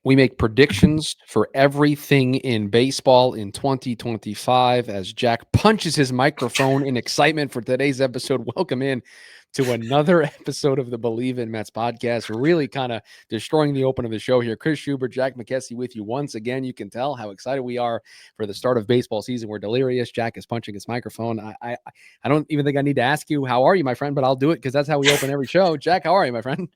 We make predictions for everything in baseball in 2025 as Jack punches his microphone in excitement for today's episode. Welcome in to another episode of the Bleav in Mets podcast. Really kind of destroying the open of the show here. Chris Schubert, Jack McKessie with you once again. You can tell how excited we are for the start of baseball season. We're delirious. Jack is punching his microphone. I don't even think I need to ask you, how are you, my friend? But I'll do it because that's how we open every show. Jack, how are you, my friend?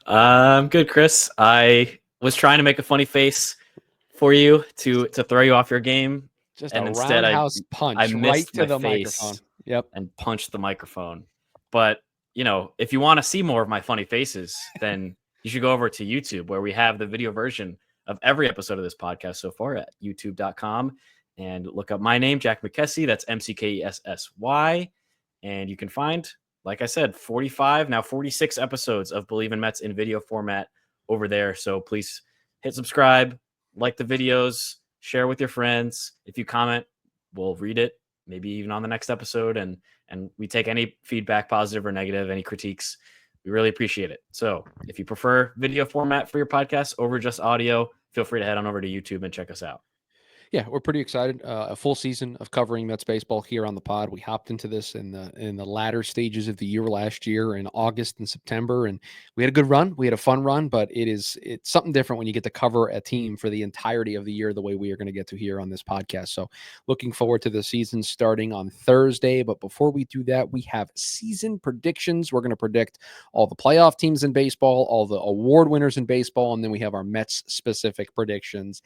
I'm good, Chris. I was trying to make a funny face for you to throw you off your game. Just and a instead roundhouse punch I missed right to the face microphone. Yep. and punched the microphone. But, if you want to see more of my funny faces, then you should go over to YouTube, where we have the video version of every episode of this podcast so far at youtube.com, and look up my name, Jack McKessie. That's McKessy. And you can find, like I said, 45, now 46 episodes of Bleav in Mets in video format over there. So please hit subscribe, like the videos, share with your friends. If you comment, we'll read it, maybe even on the next episode. And we take any feedback, positive or negative, any critiques. We really appreciate it. So if you prefer video format for your podcast over just audio, feel free to head on over to YouTube and check us out. Yeah, we're pretty excited. A full season of covering Mets baseball here on the pod. We hopped into this in the latter stages of the year last year in August and September, and we had a good run. We had a fun run, but it's something different when you get to cover a team for the entirety of the year the way we are going to get to here on this podcast. So looking forward to the season starting on Thursday. But before we do that, we have season predictions. We're going to predict all the playoff teams in baseball, all the award winners in baseball, and then we have our Mets specific predictions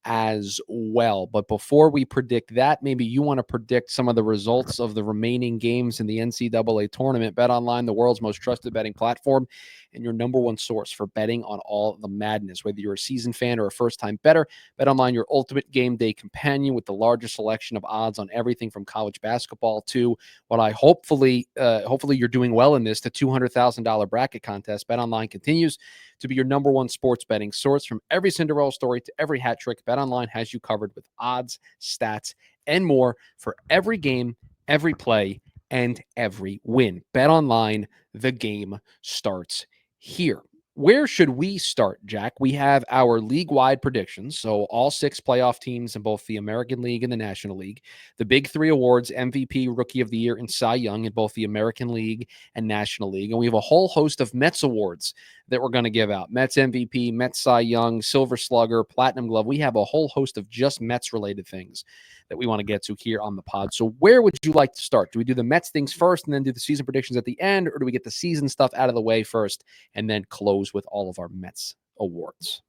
as well. But before we predict that, maybe you want to predict some of the results of the remaining games in the NCAA tournament. BetOnline, the world's most trusted betting platform, and your number one source for betting on all the madness. Whether you're a seasoned fan or a first-time bettor, BetOnline, your ultimate game day companion with the largest selection of odds on everything from college basketball to what I hopefully you're doing well in this, the $200,000 bracket contest. BetOnline continues to be your number one sports betting source. From every Cinderella story to every hat trick, BetOnline has you covered with odds, stats, and more for every game, every play, and every win. BetOnline, the game starts here. Where should we start, Jack? We have our league-wide predictions, so all 6 playoff teams in both the American League and the National League, the big 3 awards, MVP, Rookie of the Year, and Cy Young in both the American League and National League, and we have a whole host of Mets awards that we're going to give out. Mets MVP, Mets Cy Young, Silver Slugger, Platinum Glove. We have a whole host of just Mets-related things that we want to get to here on the pod. So where would you like to start? Do we do the Mets things first and then do the season predictions at the end, or do we get the season stuff out of the way first and then close with all of our Mets awards?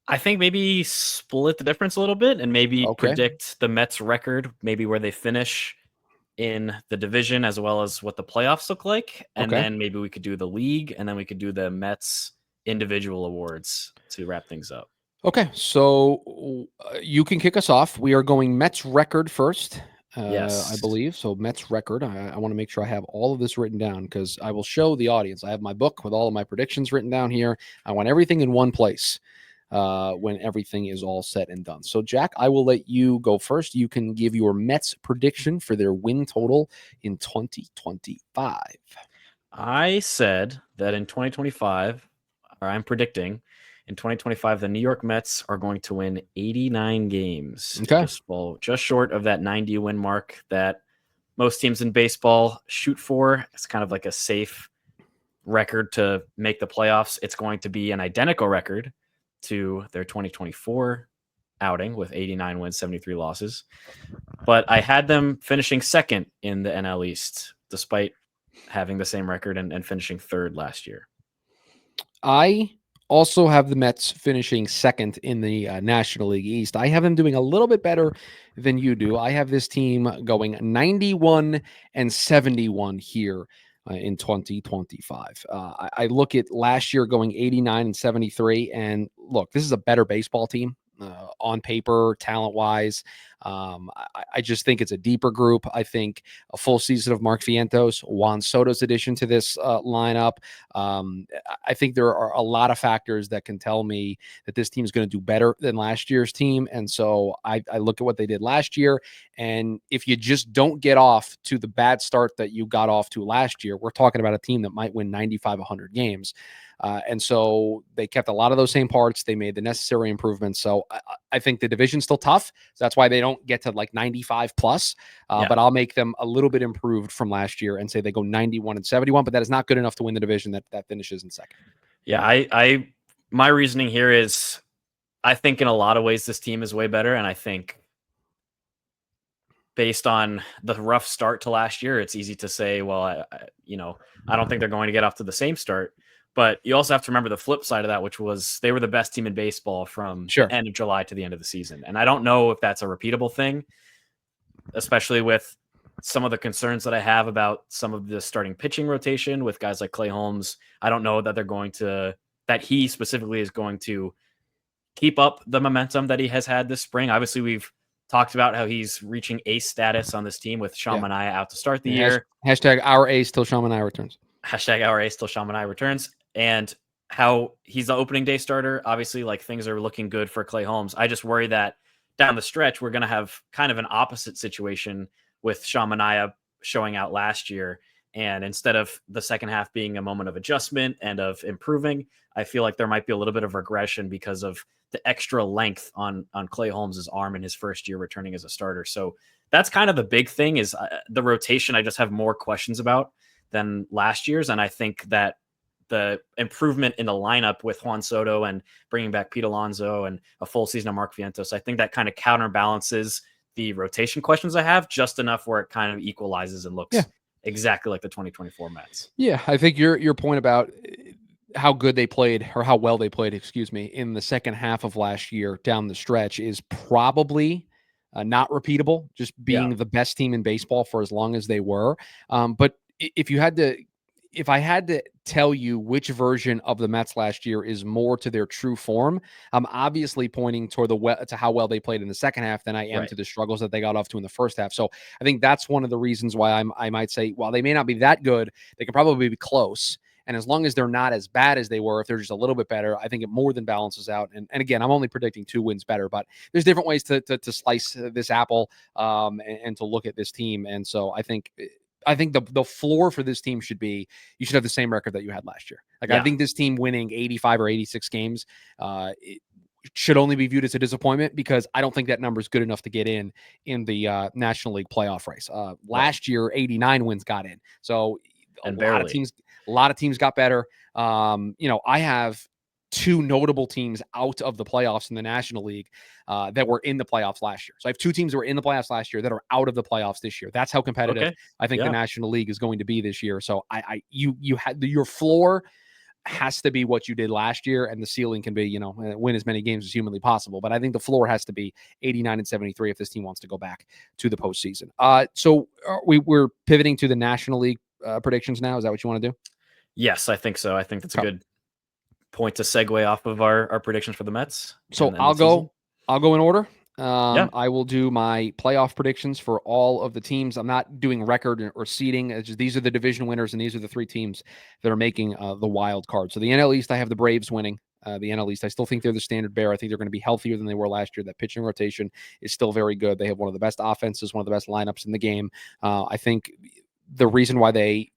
I think maybe split the difference a little bit and maybe predict the Mets record, maybe where they finish in the division as well as what the playoffs look like. And then maybe we could do the league, and then we could do the Mets individual awards to wrap things up. Okay, so you can kick us off. We are going Mets record first, yes, I Bleav. So Mets record. I want to make sure I have all of this written down because I will show the audience. I have my book with all of my predictions written down here. I want everything in one place when everything is all said and done. So, Jack, I will let you go first. You can give your Mets prediction for their win total in 2025. I said that in 2025, or I'm predicting, in 2025, the New York Mets are going to win 89 games. Okay. Just short of that 90 win mark that most teams in baseball shoot for. It's kind of like a safe record to make the playoffs. It's going to be an identical record to their 2024 outing with 89 wins, 73 losses. But I had them finishing second in the NL East, despite having the same record and finishing third last year. I also have the Mets finishing second in the National League East. I have them doing a little bit better than you do. I have this team going 91-71 here in 2025. I look at last year going 89-73, and look, this is a better baseball team. On paper, talent-wise. I just think it's a deeper group. I think a full season of Mark Vientos, Juan Soto's addition to this lineup. I think there are a lot of factors that can tell me that this team is going to do better than last year's team. And so I look at what they did last year. And if you just don't get off to the bad start that you got off to last year, we're talking about a team that might win 95, 100 games. And so they kept a lot of those same parts. They made the necessary improvements. So I think the division's still tough. So that's why they don't get to like 95 plus. But I'll make them a little bit improved from last year and say they go 91-71. But that is not good enough to win the division that finishes in second. Yeah, my reasoning here is I think in a lot of ways this team is way better, and I think based on the rough start to last year, it's easy to say, well, I don't think they're going to get off to the same start. But you also have to remember the flip side of that, which was they were the best team in baseball from the end of July to the end of the season. And I don't know if that's a repeatable thing, especially with some of the concerns that I have about some of the starting pitching rotation with guys like Clay Holmes. I don't know that that he specifically is going to keep up the momentum that he has had this spring. Obviously, we've talked about how he's reaching ace status on this team with Sean Manaea out to start the year. Hashtag our ace till Sean Manaea returns. Hashtag our ace till Sean Manaea returns. And how he's the opening day starter. Obviously, like things are looking good for Clay Holmes. I just worry that down the stretch, we're going to have kind of an opposite situation with Sean Manaea showing out last year. And instead of the second half being a moment of adjustment and of improving, I feel like there might be a little bit of regression because of the extra length on Clay Holmes's arm in his first year returning as a starter. So that's kind of the big thing is the rotation. I just have more questions about than last year's. And I think that the improvement in the lineup with Juan Soto and bringing back Pete Alonso and a full season of Mark Vientos, I think that kind of counterbalances the rotation questions I have just enough where it kind of equalizes and looks exactly like the 2024 Mets. Yeah, I think your point about how good they played or how well they played, in the second half of last year down the stretch is probably not repeatable, just being the best team in baseball for as long as they were. But if I had to tell you which version of the Mets last year is more to their true form, I'm obviously pointing toward to how well they played in the second half than I am to the struggles that they got off to in the first half. So I think that's one of the reasons why I might say, while they may not be that good, they can probably be close. And as long as they're not as bad as they were, if they're just a little bit better, I think it more than balances out. And again, I'm only predicting 2 wins better, but there's different ways to slice this apple and to look at this team. And so I think the floor for this team should be, you should have the same record that you had last year. I think this team winning 85 or 86 games, it should only be viewed as a disappointment because I don't think that number is good enough to get in the National League playoff race. Last year, 89 wins got in. So a lot of teams got better. I have 2 notable teams out of the playoffs in the National League that were in the playoffs last year. So I have 2 teams that were in the playoffs last year that are out of the playoffs this year. That's how competitive I think the National League is going to be this year. So you had your floor has to be what you did last year, and the ceiling can be, win as many games as humanly possible. But I think the floor has to be 89-73 if this team wants to go back to the postseason. So we're pivoting to the National League predictions now. Is that what you want to do? Yes, I think so. I think that's a good point to segue off of our predictions for the Mets. So I'll go in order. I will do my playoff predictions for all of the teams. I'm not doing record or seeding. It's just, these are the division winners, and these are the 3 teams that are making the wild card. So the NL East, I have the Braves winning. The NL East, I still think they're the standard bearer. I think they're going to be healthier than they were last year. That pitching rotation is still very good. They have one of the best offenses, one of the best lineups in the game. I think the reason why they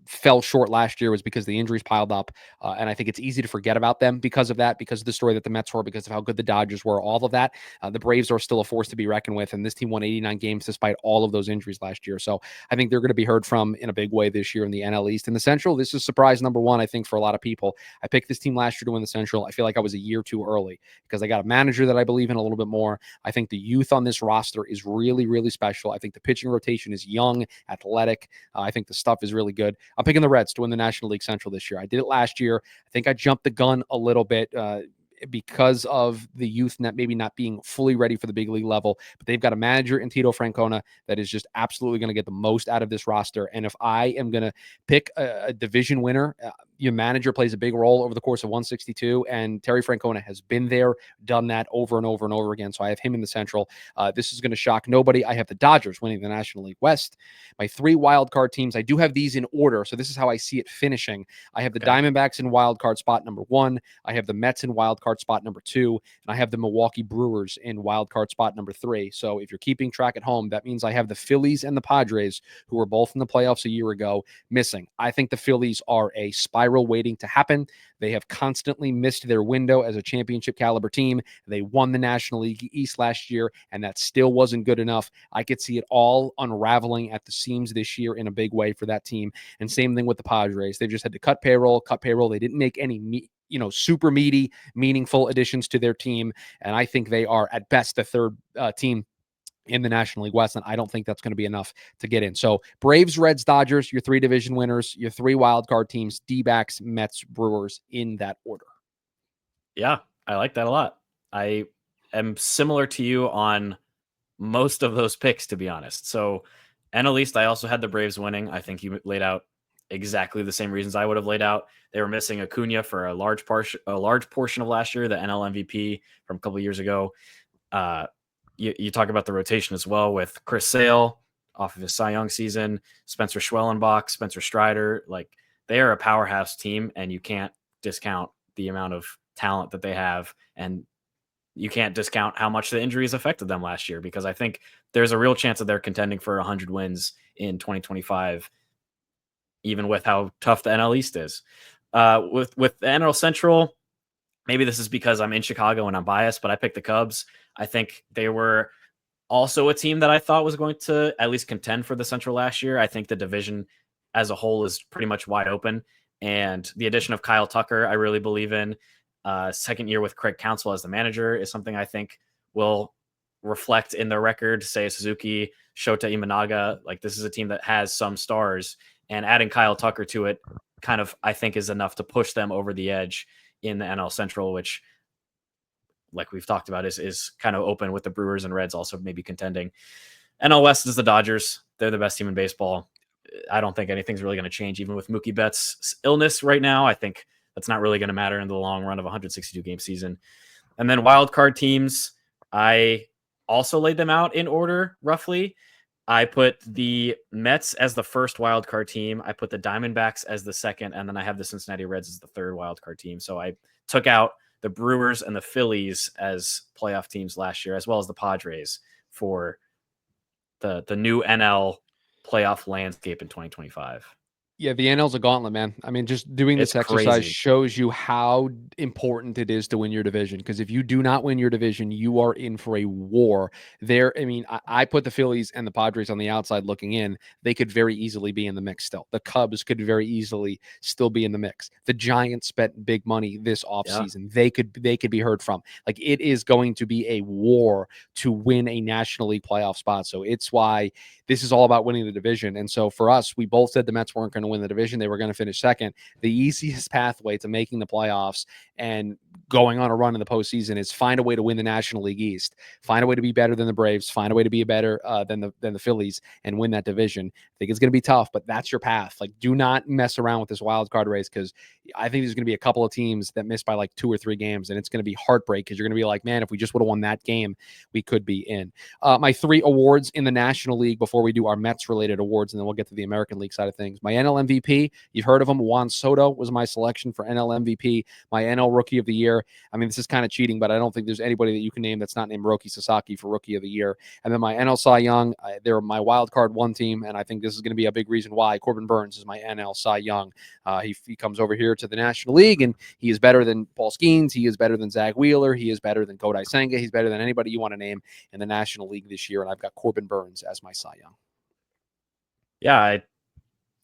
fell short last year was because the injuries piled up. And I think it's easy to forget about them because of that, because of the story that the Mets were, because of how good the Dodgers were, all of that. The Braves are still a force to be reckoned with. And this team won 89 games despite all of those injuries last year. So I think they're going to be heard from in a big way this year in the NL East. In the Central, this is surprise number 1, I think, for a lot of people. I picked this team last year to win the Central. I feel like I was a year too early because I got a manager that I believe in a little bit more. I think the youth on this roster is really, really special. I think the pitching rotation is young, athletic. I think the stuff is really good. I'm picking the Reds to win the National League Central this year. I did it last year. I think I jumped the gun a little bit because of the youth maybe not being fully ready for the big league level, but they've got a manager in Tito Francona that is just absolutely going to get the most out of this roster. And if I am going to pick a division winner, your manager plays a big role over the course of 162, and Terry Francona has been there, done that over and over and over again. So I have him in the Central. This is going to shock nobody. I have the Dodgers winning the National League West. My 3 wild card teams, I do have these in order, so this is how I see it finishing. I have the Diamondbacks in wild card spot number 1. I have the Mets in wild card spot number 2, and I have the Milwaukee Brewers in wild card spot number 3. So if you're keeping track at home, that means I have the Phillies and the Padres, who were both in the playoffs a year ago, missing. I think the Phillies are a spiral spiral waiting to happen. They have constantly missed their window as a championship caliber team. They won the National League East last year, and that still wasn't good enough. I could see it all unraveling at the seams this year in a big way for that team. And same thing with the Padres. They've just had to cut payroll. They didn't make any super meaty, meaningful additions to their team. And I think they are at best the third team in the National League West, and I don't think that's going to be enough to get in. So Braves, Reds, Dodgers, your 3 division winners, your 3 wild card teams, D-backs, Mets, Brewers, in that order. Yeah, I like that a lot. I am similar to you on most of those picks, to be honest. So NL East, I also had the Braves winning. I think you laid out exactly the same reasons I would have laid out. They were missing Acuna for a large portion of last year, the NL MVP from a couple of years ago. You talk about the rotation as well with Chris Sale off of his Cy Young season, Spencer Schwellenbach, Spencer Strider. Like, they are a powerhouse team, and you can't discount the amount of talent that they have, and you can't discount how much the injuries affected them last year, because I think there's a real chance that they're contending for 100 wins in 2025, even with how tough the NL East is. With the NL Central, maybe this is because I'm in Chicago and I'm biased, but I picked the Cubs. I think they were also a team that I thought was going to at least contend for the Central last year. I think the division as a whole is pretty much wide open. And the addition of Kyle Tucker, I really believe in. Second year with Craig Counsell as the manager is something I think will reflect in their record. Seiya Suzuki, Shota Imanaga. Like, this is a team that has some stars, and adding Kyle Tucker to it kind of, I think, is enough to push them over the edge in the NL Central, which, like we've talked about, is kind of open with the Brewers and Reds also maybe contending. NL West is the Dodgers. They're the best team in baseball. I don't think anything's really going to change, even with Mookie Betts' illness right now. I think that's not really going to matter in the long run of a 162-game season. And then wild card teams, I also laid them out in order, roughly. I put the Mets as the first wild card team. I put the Diamondbacks as the second, and then I have the Cincinnati Reds as the third wild card team. So I took out the Brewers and the Phillies as playoff teams last year, as well as the Padres for the new NL playoff landscape in 2025. Yeah, the NL's a gauntlet, man. I mean, just doing this exercise shows you how important it is to win your division. Because if you do not win your division, you are in for a war. I put the Phillies and the Padres on the outside looking in. They could very easily be in the mix still. The Cubs could very easily still be in the mix. The Giants spent big money this offseason. Yeah. They could be heard from. Like, it is going to be a war to win a National League playoff spot. So it's why this is all about winning the division. And so for us, we both said the Mets weren't going to win the division. They were going to finish second. The easiest pathway to making the playoffs and going on a run in the postseason is find a way to win the National League East, find a way to be better than the Braves, find a way to be better than the Phillies, and win that division. I think it's going to be tough, but that's your path. Like, do not mess around with this wild card race, because I think there's going to be a couple of teams that miss by like 2 or 3 games, and it's going to be heartbreak, because you're going to be like, man, if we just would have won that game, we could be in. My 3 awards in the National League before we do our Mets-related awards, and then we'll get to the American League side of things. My NL MVP, you've heard of him. Juan Soto was my selection for NL MVP. My NL Rookie of the Year, I mean, this is kind of cheating, but I don't think there's anybody that you can name that's not named Roki Sasaki for Rookie of the Year. And then my NL Cy Young, they're my wild card 1 team, and I think this is going to be a big reason why. Corbin Burns is my NL Cy Young. He comes over here to the National League, and he is better than Paul Skeens. He is better than Zach Wheeler. He is better than Kodai Senga. He's better than anybody you want to name in the National League this year, and I've got Corbin Burns as my Cy Young. Yeah,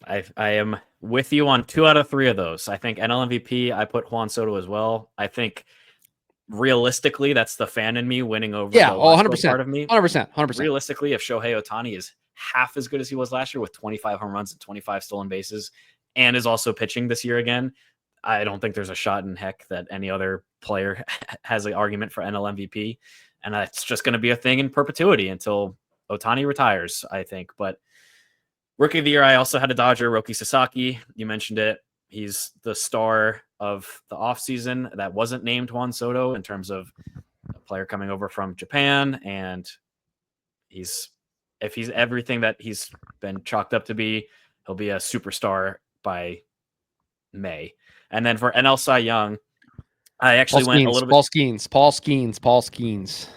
I am with you on 2 out of 3 of those. I think NL MVP, I put Juan Soto as well. I think realistically, that's the fan in me winning over the 100% part of me. 100%. Realistically, if Shohei Ohtani is half as good as he was last year with 25 home runs and 25 stolen bases, and is also pitching this year again, I don't think there's a shot in heck that any other player has an argument for NL MVP. And that's just going to be a thing in perpetuity until Ohtani retires, I think. But Rookie of the Year, I also had a Dodger, Roki Sasaki. You mentioned it. He's the star of the offseason that wasn't named Juan Soto in terms of a player coming over from Japan. And if he's everything that he's been chalked up to be, he'll be a superstar by May. And then for NL Cy Young, I actually went a little bit. Paul Skeens.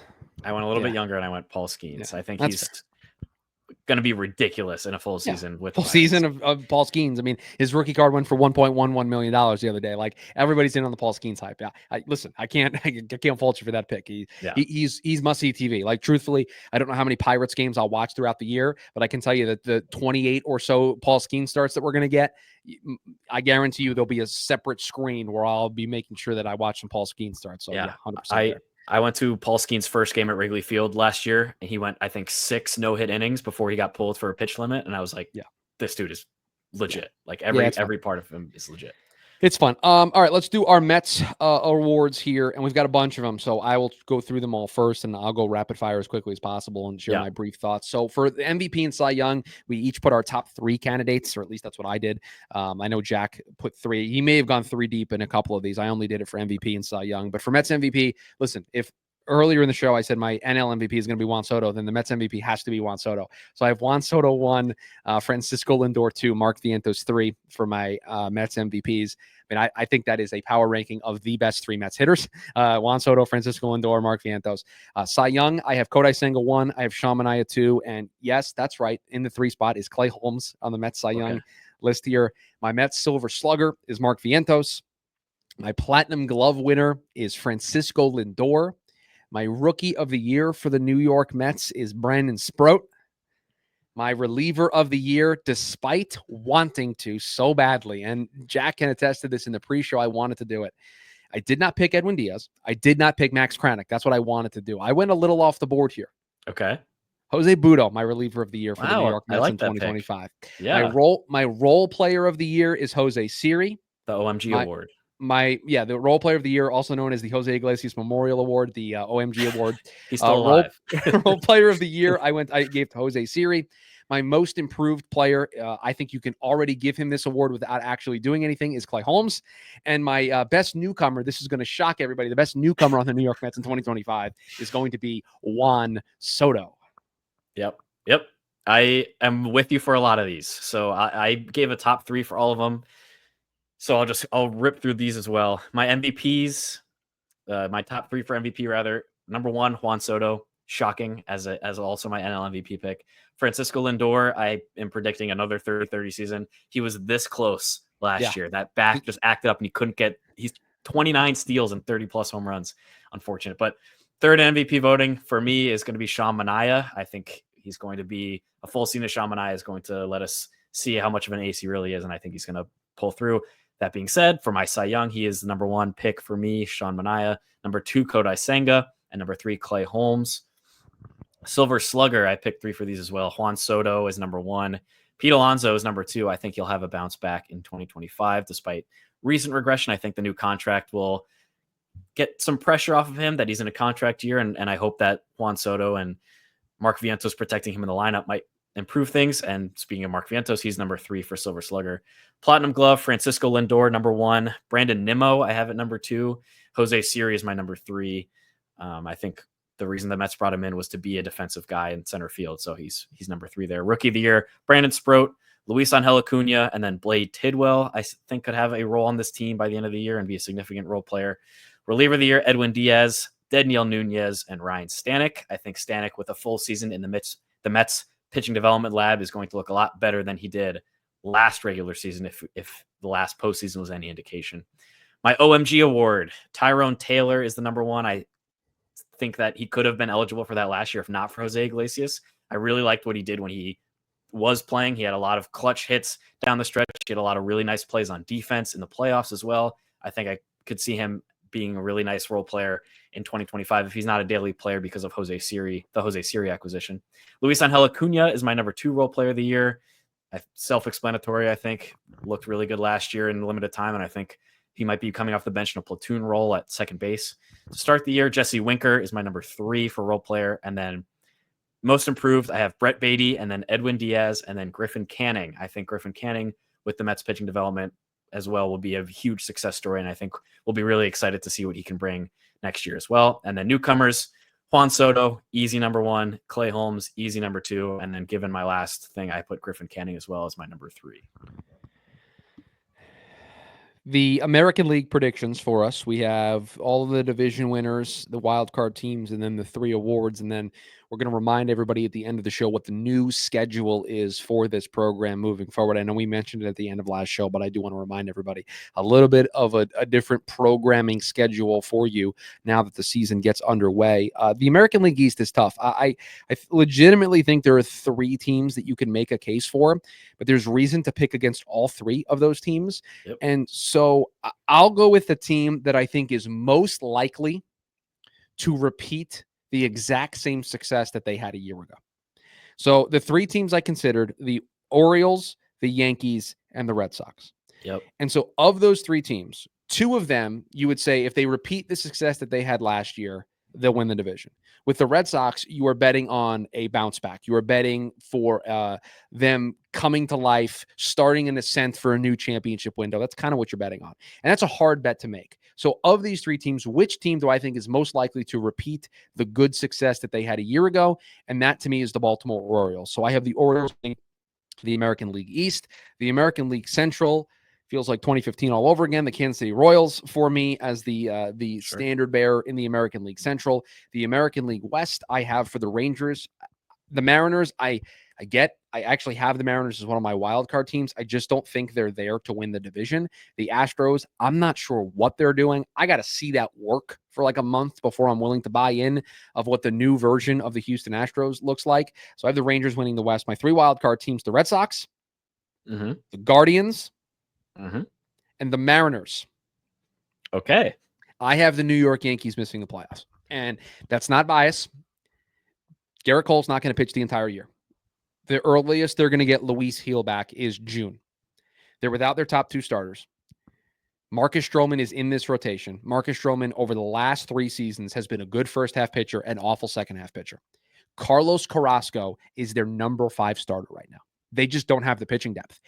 I went a little bit younger, and I went Paul Skeens. I think he's going to be ridiculous in a full Yeah. season with Full the season Pirates. of Paul Skeens. I mean, his rookie card went for $1.11 million the other day. Like, everybody's in on the Paul Skeens hype. Yeah, listen, I can't fault you for that pick. Yeah. He's must see TV. Like, truthfully, I don't know how many Pirates games I'll watch throughout the year, but I can tell you that the 28 or so Paul Skeens starts that we're going to get, I guarantee you there'll be a separate screen where I'll be making sure that I watch some Paul Skeens starts. So yeah, 100% there. I went to Paul Skeen's first game at Wrigley Field last year, and he went, I think, 6 no-hit innings before he got pulled for a pitch limit. And I was like, Yeah, this dude is legit. Yeah. Like Yeah, every part of him is legit. It's fun. All right, let's do our Mets awards here, and we've got a bunch of them. So I will go through them all first, and I'll go rapid fire as quickly as possible and share my brief thoughts. So for the MVP and Cy Young, we each put our top 3 candidates, or at least that's what I did. I know Jack put 3. He may have gone 3 deep in a couple of these. I only did it for MVP and Cy Young. But for Mets MVP, listen, if earlier in the show I said my NL MVP is going to be Juan Soto, then the Mets MVP has to be Juan Soto. So I have Juan Soto 1, Francisco Lindor 2, Mark Vientos 3 for my Mets MVPs. I mean, I think that is a power ranking of the best 3 Mets hitters. Juan Soto, Francisco Lindor, Mark Vientos. Cy Young, I have Kodai Senga 1. I have Sean Manaea 2. And yes, that's right. In the 3 spot is Clay Holmes on the Mets Cy Young list here. My Mets Silver Slugger is Mark Vientos. My Platinum Glove winner is Francisco Lindor. My Rookie of the Year for the New York Mets is Brandon Sproat. My reliever of the year, despite wanting to so badly, and Jack can attest to this in the pre-show, I wanted to do it. I did not pick Edwin Diaz. I did not pick Max Kranick. That's what I wanted to do. I went a little off the board here. Okay. Jose Butto, my reliever of the year for the New York Mets in 2025. Yeah. My role player of the year is Jose Siri. The OMG award. The role player of the year, also known as the Jose Iglesias Memorial Award, the OMG award. He's still alive. Role player of the year, I gave to Jose Siri. My most improved player, I think you can already give him this award without actually doing anything, is Clay Holmes. And my best newcomer, this is going to shock everybody, the best newcomer on the New York Mets in 2025 is going to be Juan Soto. Yep. I am with you for a lot of these. So I gave a top 3 for all of them. So I'll rip through these as well. My MVPs, my top 3 for MVP rather. Number 1, Juan Soto, shocking as also my NL MVP pick. Francisco Lindor, I am predicting another 30-30 season. He was this close last year. That back just acted up and he's 29 steals and 30 plus home runs. Unfortunate. But third MVP voting for me is going to be Sean Manaea. I think he's going to be a full season of Sean Manaea is going to let us see how much of an ace he really is. And I think he's going to pull through. That being said, for my Cy Young, he is the number 1 pick for me, Sean Manaea. Number 2, Kodai Senga. And number 3, Clay Holmes. Silver Slugger, I picked 3 for these as well. Juan Soto is number 1. Pete Alonso is number 2. I think he'll have a bounce back in 2025, despite recent regression. I think the new contract will get some pressure off of him that he's in a contract year. And I hope that Juan Soto and Mark Vientos protecting him in the lineup might improve things. And speaking of Mark Vientos, he's number 3 for Silver Slugger. Platinum Glove, Francisco Lindor, number 1. Brandon Nimmo, I have at number 2. Jose Siri is my number 3. I think the reason the Mets brought him in was to be a defensive guy in center field. So he's number 3 there. Rookie of the year, Brandon Sproat, Luis Angel Acuna, and then Blade Tidwell, I think could have a role on this team by the end of the year and be a significant role player. Reliever of the year, Edwin Diaz, Dedniel Nunez, and Ryan Stanek. I think Stanek with a full season in the Mets pitching development lab is going to look a lot better than he did last regular season if the last postseason was any indication. My OMG award, Tyrone Taylor is the number 1. I think that he could have been eligible for that last year if not for Jose Iglesias. I really liked what he did when he was playing. He had a lot of clutch hits down the stretch. He had a lot of really nice plays on defense in the playoffs as well. I think I could see him being a really nice role player in 2025 if he's not a daily player because of the Jose Siri acquisition. Luis Angel Acuna is my number 2 role player of the year. Self-explanatory, I think. Looked really good last year in limited time, and I think he might be coming off the bench in a platoon role at second base. To start the year, Jesse Winker is my number 3 for role player. And then most improved, I have Brett Beatty and then Edwin Diaz and then Griffin Canning. I think Griffin Canning with the Mets pitching development as well will be a huge success story. And I think we'll be really excited to see what he can bring next year as well. And then newcomers, Juan Soto, easy number 1, Clay Holmes, easy number 2. And then given my last thing, I put Griffin Canning as well as my number 3. The American League predictions for us, we have all of the division winners, the wild card teams, and then the 3 awards. And then We're going to remind everybody at the end of the show what the new schedule is for this program moving forward. I know we mentioned it at the end of last show, but I do want to remind everybody a little bit of a different programming schedule for you now that the season gets underway. The American League East is tough. I legitimately think there are 3 teams that you can make a case for, but there's reason to pick against all 3 of those teams. Yep. And so I'll go with the team that I think is most likely to repeat the exact same success that they had a year ago. So the 3 teams I considered, the Orioles, the Yankees, and the Red Sox. Yep. And so of those 3 teams, 2 of them, you would say if they repeat the success that they had last year, they'll win the division. With the Red Sox, you are betting on a bounce back. You are betting for them coming to life, starting an ascent for a new championship window. That's kind of what you're betting on. And that's a hard bet to make. So of these 3 teams, which team do I think is most likely to repeat the good success that they had a year ago? And that to me is the Baltimore Orioles. So I have the Orioles, the American League East, the American League Central. Feels like 2015 all over again. The Kansas City Royals for me as the Sure. standard bearer in the American League Central. The American League West I have for the Rangers. The Mariners, I actually have the Mariners as one of my wild card teams. I just don't think they're there to win the division. The Astros, I'm not sure what they're doing. I got to see that work for like a month before I'm willing to buy in of what the new version of the Houston Astros looks like. So I have the Rangers winning the West. My 3 wild card teams, the Red Sox, the Guardians, and the Mariners. Okay. I have the New York Yankees missing the playoffs. And that's not bias. Garrett Cole's not going to pitch the entire year. The earliest they're going to get Luis Heel back is June. They're without their top 2 starters. Marcus Stroman is in this rotation. Marcus Stroman, over the last 3 seasons, has been a good first-half pitcher and awful second-half pitcher. Carlos Carrasco is their number 5 starter right now. They just don't have the pitching depth.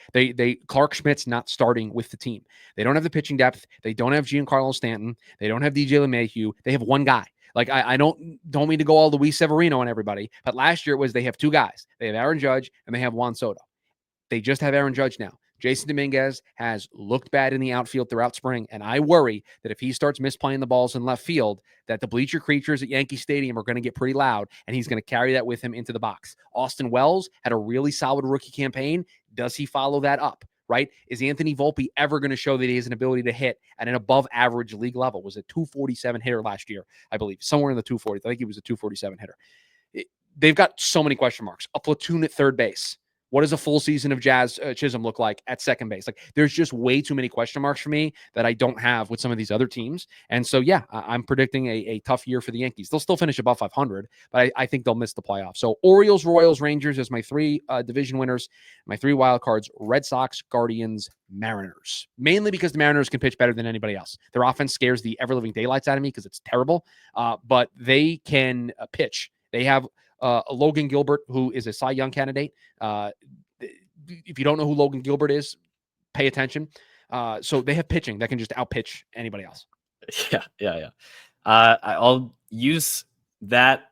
Clark Schmidt's not starting with the team. They don't have the pitching depth. They don't have Giancarlo Stanton. They don't have DJ LeMahieu. They have one guy. Like I don't mean to go all Luis Severino on everybody, but last year it was they have 2 guys. They have Aaron Judge and they have Juan Soto. They just have Aaron Judge now. Jason Dominguez has looked bad in the outfield throughout spring, and I worry that if he starts misplaying the balls in left field, that the bleacher creatures at Yankee Stadium are going to get pretty loud, and he's going to carry that with him into the box. Austin Wells had a really solid rookie campaign. Does he follow that up? Right? Is Anthony Volpe ever going to show that he has an ability to hit at an above average league level? Was a 247 hitter last year, I believe, somewhere in the 240s. I think he was a 247 hitter. They've got so many question marks. A platoon at third base. What does a full season of Jazz Chisholm look like at second base? Like, there's just way too many question marks for me that I don't have with some of these other teams. And so, yeah, I'm predicting a tough year for the Yankees. They'll still finish above 500, but I think they'll miss the playoffs. So Orioles, Royals, Rangers as my 3 division winners. My 3 wild cards, Red Sox, Guardians, Mariners. Mainly because the Mariners can pitch better than anybody else. Their offense scares the ever-living daylights out of me because it's terrible, but they can pitch. They have Logan Gilbert, who is a Cy Young candidate. If you don't know who Logan Gilbert is, pay attention. So they have pitching that can just outpitch anybody else. Yeah. I'll use that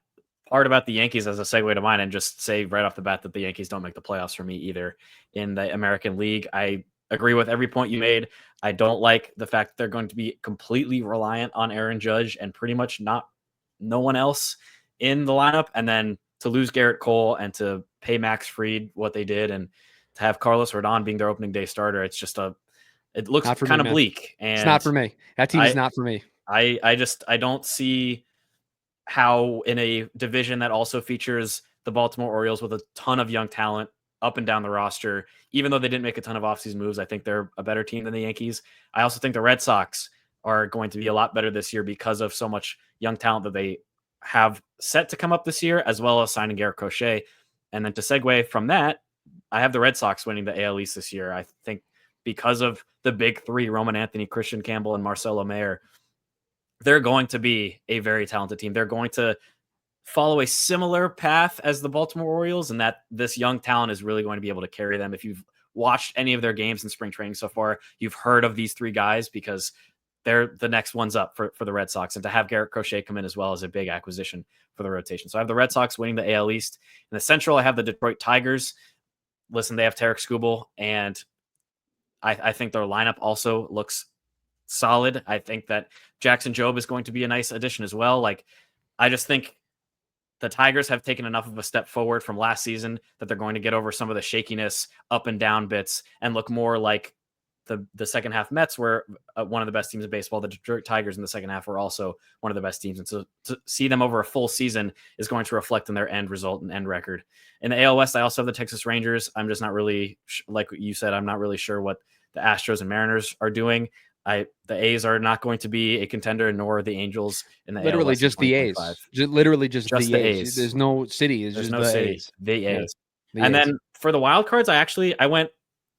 part about the Yankees as a segue to mine and just say right off the bat that the Yankees don't make the playoffs for me either in the American League. I agree with every point you made. I don't like the fact that they're going to be completely reliant on Aaron Judge and pretty much no one else in the lineup. And then to lose Garrett Cole and to pay Max Fried what they did and to have Carlos Rodon being their opening day starter, it's just it looks kind of bleak. And it's not for me. That team is not for me. I don't see how in a division that also features the Baltimore Orioles with a ton of young talent up and down the roster, even though they didn't make a ton of offseason moves, I think they're a better team than the Yankees. I also think the Red Sox are going to be a lot better this year because of so much young talent that they have set to come up this year, as well as signing Garrett Crochet. And then to segue from that, I have the Red Sox winning the AL East this year. I think because of the big 3, Roman Anthony, Christian Campbell, and Marcelo Mayer, they're going to be a very talented team. They're going to follow a similar path as the Baltimore Orioles, and that this young talent is really going to be able to carry them. If you've watched any of their games in spring training so far, you've heard of these 3 guys because they're the next ones up for the Red Sox. And to have Garrett Crochet come in as well as a big acquisition for the rotation. So I have the Red Sox winning the AL East. In the Central, I have the Detroit Tigers. Listen, they have Tarek Skubal, and I think their lineup also looks solid. I think that Jackson Jobe is going to be a nice addition as well. Like, I just think the Tigers have taken enough of a step forward from last season that they're going to get over some of the shakiness, up and down bits, and look more like the second half Mets were one of the best teams in baseball. The Detroit Tigers in the second half were also one of the best teams. And so to see them over a full season is going to reflect in their end result and end record. In the AL West, I also have the Texas Rangers. I'm just not really, like you said, I'm not really sure what the Astros and Mariners are doing. The A's are not going to be a contender, nor are the Angels in the AL Literally West in just the A's. 2025. Literally just Just the the A's. A's. There's no city. It's There's just no the city. A's. The Yeah, A's. the And A's. then for the wild cards, I went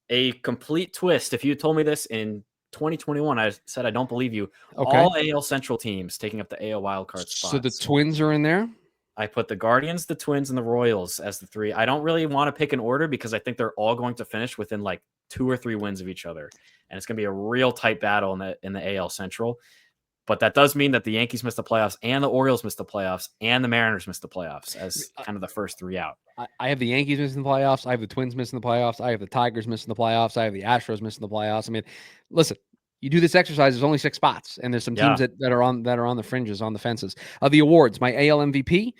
a complete twist. If you told me this in 2021, I said I don't believe you. Okay. All AL Central teams taking up the AL wildcard spots. So the Twins are in there? I put the Guardians, the Twins, and the Royals as the three. I don't really want to pick an order because I think they're all going to finish within like 2 or 3 wins of each other. And it's going to be a real tight battle in the AL Central. But that does mean that the Yankees missed the playoffs and the Orioles missed the playoffs and the Mariners missed the playoffs as kind of the first 3 out. I have the Yankees missing the playoffs. I have the Twins missing the playoffs. I have the Tigers missing the playoffs. I have the Astros missing the playoffs. I mean, listen, you do this exercise, there's only 6 spots, and there's some teams that are on the fringes, on the fences. The awards, my AL MVP,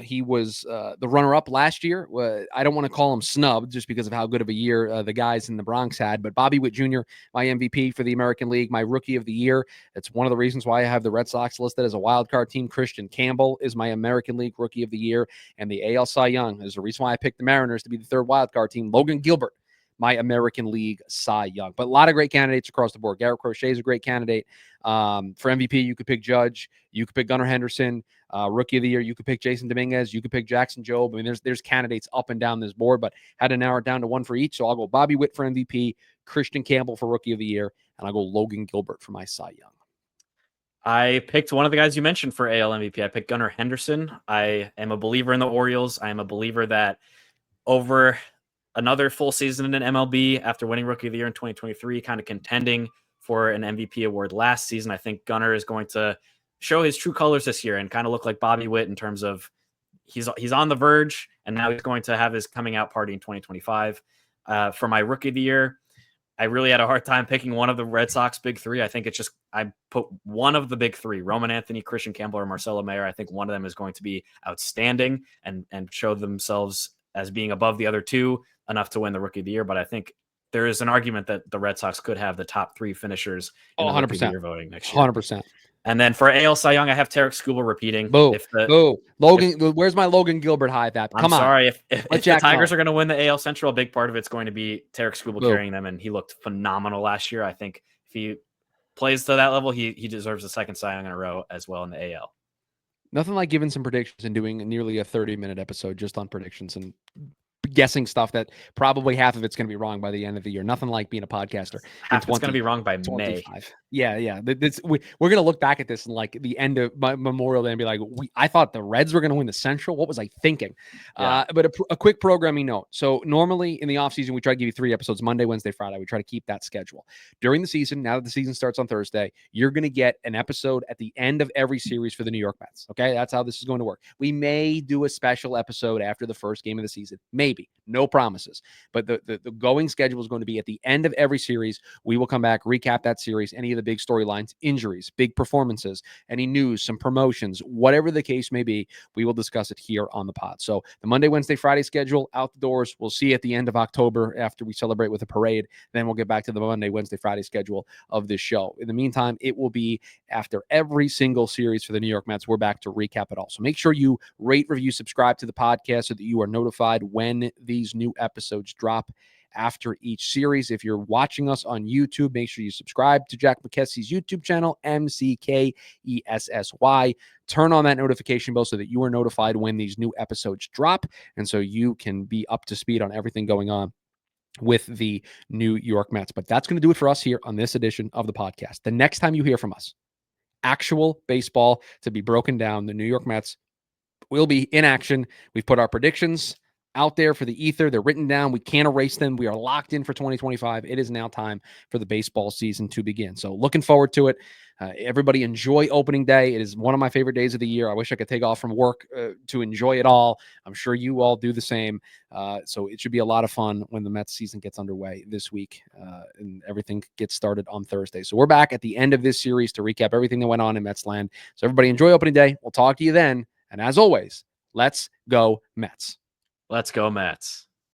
he was the runner-up last year. I don't want to call him snubbed just because of how good of a year the guys in the Bronx had, but Bobby Witt Jr., my MVP for the American League, my Rookie of the Year. It's one of the reasons why I have the Red Sox listed as a wild card team. Christian Campbell is my American League Rookie of the Year, and the AL Cy Young is the reason why I picked the Mariners to be the third wild card team. Logan Gilbert, my American League Cy Young. But a lot of great candidates across the board. Garrett Crochet is a great candidate. For MVP, you could pick Judge. You could pick Gunnar Henderson. Rookie of the Year, you could pick Jason Dominguez. You could pick Jackson Jobe. I mean, there's candidates up and down this board, but had to narrow it down to one for each. So I'll go Bobby Witt for MVP, Christian Campbell for Rookie of the Year, and I'll go Logan Gilbert for my Cy Young. I picked one of the guys you mentioned for AL MVP. I picked Gunnar Henderson. I am a believer in the Orioles. I am a believer that over another full season in MLB after winning Rookie of the Year in 2023, kind of contending for an MVP award last season, I think Gunnar is going to show his true colors this year and kind of look like Bobby Witt in terms of he's on the verge, and now he's going to have his coming out party in 2025. For my Rookie of the Year, I really had a hard time picking one of the Red Sox big 3. I think I put one of the big 3, Roman Anthony, Christian Campbell, or Marcelo Mayer. I think one of them is going to be outstanding and show themselves as being above the other 2 enough to win the Rookie of the Year. But I think there is an argument that the Red Sox could have the top 3 finishers in the Rookie of the Year voting next year. 100%. And then for AL Cy Young, I have Tarek Skubal repeating. Boo. Logan, where's my Logan Gilbert high that? Come on. Sorry. If the Tigers are going to win the AL Central, a big part of it's going to be Tarek Skubal carrying them, and he looked phenomenal last year. I think if he plays to that level, he deserves a second Cy Young in a row as well in the AL. Nothing like giving some predictions and doing nearly a 30-minute episode just on predictions and guessing stuff that probably half of it's going to be wrong by the end of the year. Nothing like being a podcaster. Half it's going to be wrong by May. Yeah. We're going to look back at this in like the end of Memorial Day and be like, I thought the Reds were going to win the Central. What was I thinking? Yeah. But a quick programming note. So normally in the offseason, we try to give you 3 episodes, Monday, Wednesday, Friday. We try to keep that schedule. During the season, now that the season starts on Thursday, you're going to get an episode at the end of every series for the New York Mets. Okay, that's how this is going to work. We may do a special episode after the first game of the season. Maybe. No promises. But the going schedule is going to be at the end of every series. We will come back, recap that series, any of the big storylines, injuries, big performances, any news, some promotions, whatever the case may be, we will discuss it here on the pod. So the Monday, Wednesday, Friday schedule out the doors. We'll see at the end of October after we celebrate with a parade. Then we'll get back to the Monday, Wednesday, Friday schedule of this show. In the meantime, it will be after every single series for the New York Mets. We're back to recap it all. So make sure you rate, review, subscribe to the podcast so that you are notified when these new episodes drop after each series. If you're watching us on YouTube, make sure you subscribe to Jack McKessie's YouTube channel, MCKESSY. Turn on that notification bell so that you are notified when these new episodes drop, and so you can be up to speed on everything going on with the New York Mets. But that's going to do it for us here on this edition of the podcast. The next time you hear from us, actual baseball to be broken down, the New York Mets will be in action. We've put our predictions out there for the ether. They're written down. We can't erase them. We are locked in for 2025. It is now time for the baseball season to begin. So looking forward to it. Everybody enjoy opening day. It is one of my favorite days of the year. I wish I could take off from work to enjoy it all. I'm sure you all do the same. So it should be a lot of fun when the Mets season gets underway this week and everything gets started on Thursday. So we're back at the end of this series to recap everything that went on in Mets land. So everybody enjoy opening day. We'll talk to you then. And as always, Let's go Mets. Let's go Mets.